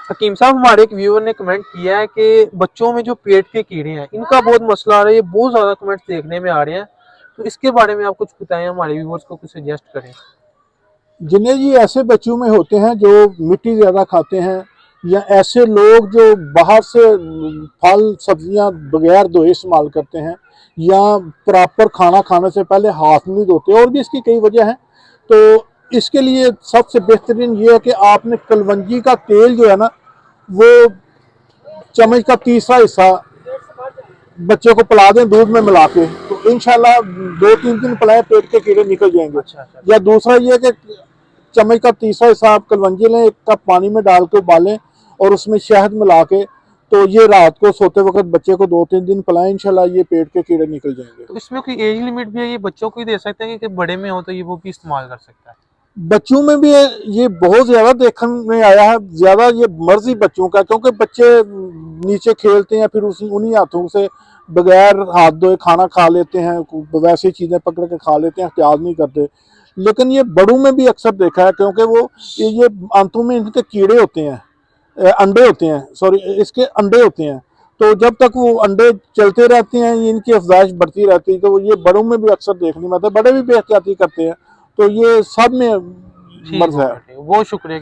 हकीम साहब, हमारे एक व्यूअर ने कमेंट किया है कि बच्चों में जो पेट के कीड़े हैं इनका बहुत मसला आ रहा है, ये बहुत ज्यादा कमेंट्स देखने में आ रहे हैं। तो इसके बारे में आप कुछ बताएं, हमारे व्यूअर्स को कुछ सजेस्ट करें। जिन्हें जी ऐसे बच्चों में होते हैं जो मिट्टी ज़्यादा खाते हैं, या ऐसे लोग जो बाहर से फल सब्जियां बगैर धोए इस्तेमाल करते हैं, या प्रॉपर खाना खाने से पहले हाथ नहीं धोते, और भी इसकी कई वजह हैं। तो इसके लिए सबसे बेहतरीन ये है कि आपने कलवंजी का तेल जो है ना, वो चम्मच का तीसरा हिस्सा बच्चे को पिला दें दूध में मिला के, तो इंशाल्लाह 2-3 दिन पिलाएं, पेट के कीड़े निकल जाएंगे। अच्छा अच्छा। या दूसरा ये कि चम्मच का तीसरा हिस्सा आप कलवंजी लें, 1 कप पानी में डाल के उबालें और उसमें शहद मिला के, तो ये रात को सोते वक्त बच्चे को 2-3 दिन पिलाएं, इंशाल्लाह ये पेट के कीड़े निकल जाएंगे। तो इसमें कोई एज लिमिट भी है, ये बच्चों को ही दे सकते हैं कि बड़े में हो तो ये वो भी इस्तेमाल कर सकता है? बच्चों में भी ये बहुत ज्यादा देखने में आया है, ज्यादा ये मर्जी बच्चों का, क्योंकि बच्चे नीचे खेलते हैं, फिर उसी उन्हीं हाथों से बगैर हाथ धोए खाना खा लेते हैं, वैसी चीजें पकड़ के खा लेते हैं, एहतियात नहीं करते। लेकिन ये बड़ों में भी अक्सर देखा है, क्योंकि वो ये आंतों में इनके कीड़े होते हैं, अंडे होते हैं, सॉरी इसके अंडे होते हैं। तो जब तक वो अंडे चलते रहते हैं, इनकी अफजाइश बढ़ती रहती है, तो ये बड़ों में भी अक्सर देखने में आता है, बड़े भी बेहतियाती करते हैं। तो ये सब में ठीक मर्ज हो है। गया, ठीक, बहुत शुक्रिया।